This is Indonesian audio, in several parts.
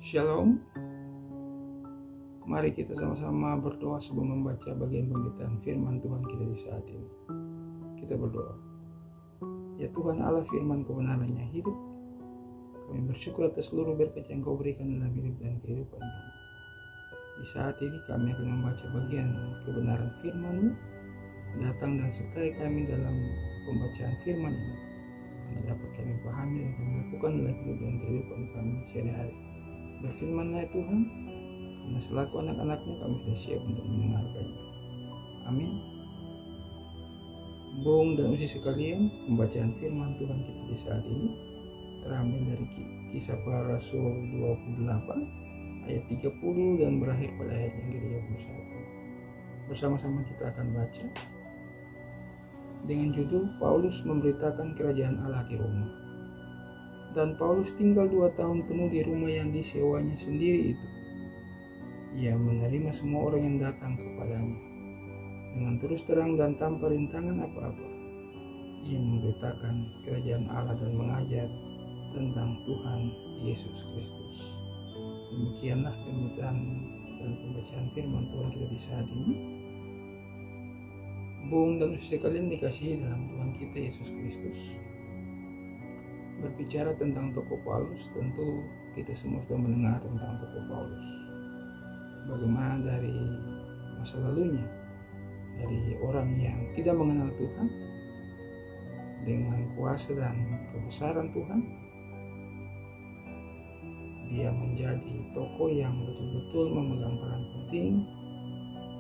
Shalom. Mari kita sama-sama berdoa sebelum membaca bagian pemberitaan firman Tuhan kita di saat ini. Kita berdoa. Ya Tuhan Allah, firman kebenarannya hidup. Kami bersyukur atas seluruh berkat yang Kau berikan dalam hidup dan kehidupan kami. Di saat ini kami akan membaca bagian kebenaran firman-Mu. Datang dan sertai kami dalam pembacaan firman ini, agar dapat kami pahami dan kami lakukan dalam hidup dan kehidupan kami sehari-hari. Berfirman-Lah ya Tuhan, karena selaku anak-anak-Mu kami sudah siap untuk mendengarkannya. Amin. Bung dan usi sekalian, pembacaan firman Tuhan kita di saat ini terambil dari Kisah Para Rasul 28 ayat 30 dan berakhir pada ayat yang ke-31. Bersama-sama kita akan baca dengan judul Paulus memberitakan kerajaan Allah di Roma. Dan Paulus tinggal 2 tahun penuh di rumah yang disewanya sendiri itu. Ia menerima semua orang yang datang kepadanya dengan terus terang dan tanpa rintangan apa-apa. Ia memberitakan kerajaan Allah dan mengajar tentang Tuhan Yesus Kristus. Demikianlah pemberitaan dan pembacaan firman Tuhan kita di saat ini. Bung dan usia sekalian dikasihi dalam Tuhan kita Yesus Kristus. Berbicara tentang tokoh Paulus, tentu kita semua sudah mendengar tentang tokoh Paulus. Bagaimana dari masa lalunya, dari orang yang tidak mengenal Tuhan, dengan kuasa dan kebesaran Tuhan, dia menjadi tokoh yang betul-betul memegang peran penting,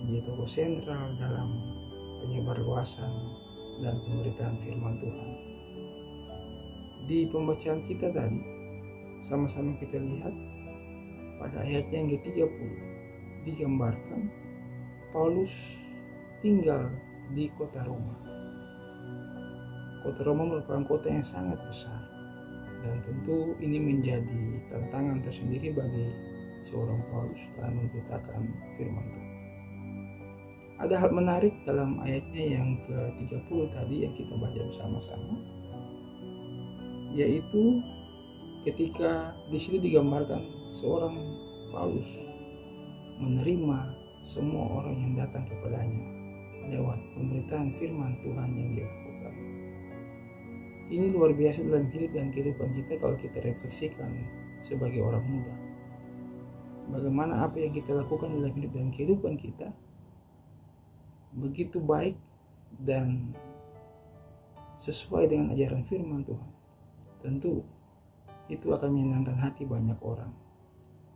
menjadi tokoh sentral dalam penyebarluasan dan pemberitaan firman Tuhan. Di pembacaan kita tadi, sama-sama kita lihat pada ayatnya yang ke-30 digambarkan Paulus tinggal di kota Roma. Kota Roma merupakan kota yang sangat besar, dan tentu ini menjadi tantangan tersendiri bagi seorang Paulus dalam memberitakan firman Tuhan. Ada hal menarik dalam ayatnya yang ke-30 tadi yang kita baca bersama-sama, yaitu ketika di situ digambarkan seorang Paulus menerima semua orang yang datang kepadanya lewat pemberitaan firman Tuhan yang dia lakukan. Ini luar biasa dalam hidup dan kehidupan kita kalau kita refleksikan sebagai orang muda. Bagaimana apa yang kita lakukan dalam hidup dan kehidupan kita begitu baik dan sesuai dengan ajaran firman Tuhan. Tentu itu akan menyenangkan hati banyak orang,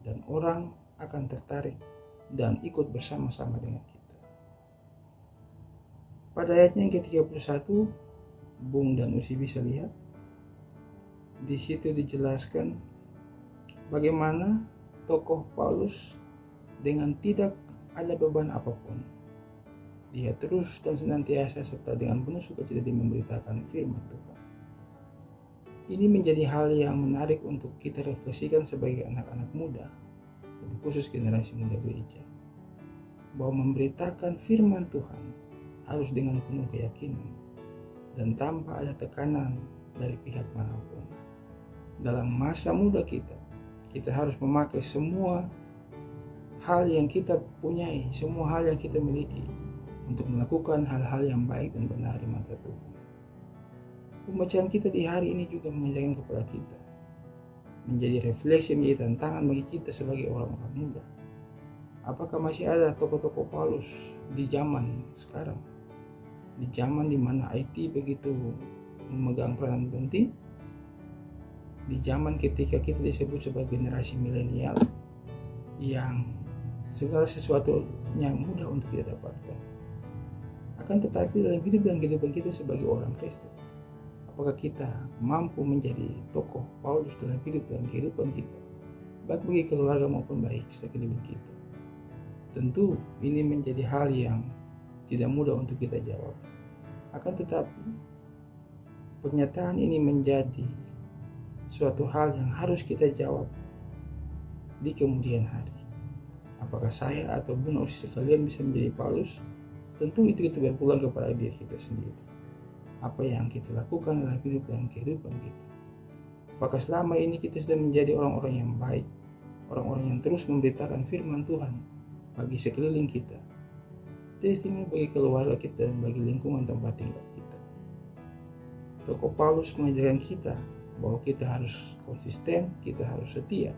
dan orang akan tertarik dan ikut bersama-sama dengan kita. Pada ayatnya yang ke-31, Bung dan Usi bisa lihat di situ dijelaskan bagaimana tokoh Paulus dengan tidak ada beban apapun, dia terus dan senantiasa serta dengan penuh sukacita memberitakan firman Tuhan. Ini menjadi hal yang menarik untuk kita refleksikan sebagai anak-anak muda, lebih khusus generasi muda gereja, bahwa memberitakan firman Tuhan harus dengan penuh keyakinan dan tanpa ada tekanan dari pihak manapun. Dalam masa muda kita harus memakai semua hal yang kita punyai, semua hal yang kita miliki untuk melakukan hal-hal yang baik dan benar di mata Tuhan. Pembacaan kita di hari ini juga mengajarkan kepada kita menjadi refleksi, menjadi tantangan bagi kita sebagai orang-orang muda. Apakah masih ada tokoh-tokoh Paulus di zaman sekarang, di zaman di mana IT begitu memegang peranan penting, di zaman ketika kita disebut sebagai generasi milenial yang segala sesuatunya mudah untuk kita dapatkan. Akan tetapi dalam hidup dan kehidupan kita sebagai orang Kristen, apakah kita mampu menjadi tokoh Paulus dalam hidup dan kehidupan kita, baik bagi keluarga maupun baik sekeliling kita? Tentu ini menjadi hal yang tidak mudah untuk kita jawab. Akan tetapi pernyataan ini menjadi suatu hal yang harus kita jawab di kemudian hari. Apakah saya atau Bung Usi sekalian bisa menjadi Paulus? Tentu itu kita berpulang kepada diri kita sendiri. Apa yang kita lakukan dalam hidup dan kehidupan kita. Apakah selama ini kita sudah menjadi orang-orang yang baik orang-orang yang terus memberitakan firman Tuhan bagi sekeliling kita, terutama bagi keluarga kita dan bagi lingkungan tempat tinggal kita. Tokoh Paulus mengajarkan kita bahwa kita harus konsisten, kita harus setia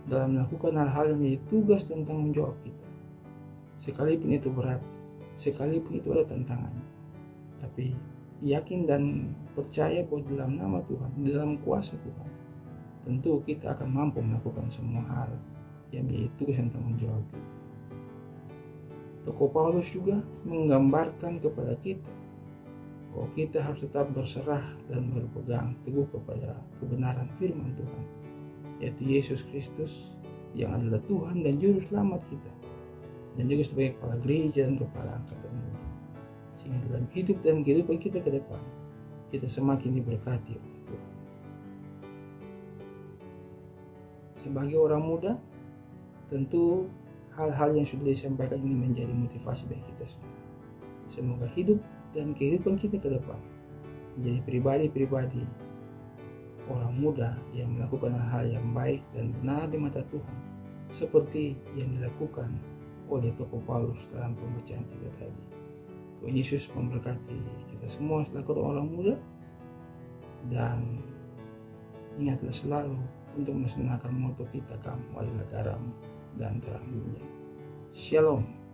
dalam melakukan hal-hal yang menjadi tugas dan tanggung jawab kita. Sekalipun itu berat, sekalipun itu ada tantangannya, tapi yakin dan percaya bahwa dalam nama Tuhan, dalam kuasa Tuhan, tentu kita akan mampu melakukan semua hal yang menjadi tugas dan tanggung jawab kita. Tokoh Paulus juga menggambarkan kepada kita bahwa kita harus tetap berserah dan berpegang teguh kepada kebenaran firman Tuhan, yaitu Yesus Kristus yang adalah Tuhan dan Juru Selamat kita, dan juga sebagai kepala gereja dan kepala angkatan muda. Sehingga dalam hidup dan kehidupan kita ke depan, kita semakin diberkati oleh Tuhan. Sebagai orang muda, tentu hal-hal yang sudah disampaikan ini menjadi motivasi bagi kita semua. Semoga hidup dan kehidupan kita ke depan menjadi pribadi-pribadi orang muda yang melakukan hal yang baik dan benar di mata Tuhan, seperti yang dilakukan oleh tokoh Paulus dalam pembacaan kita tadi. Tuhan Yesus memberkati kita semua selaku orang muda, dan ingatlah selalu untuk melaksanakan moto kita, kamu adalah garam dan terang dunia. Shalom.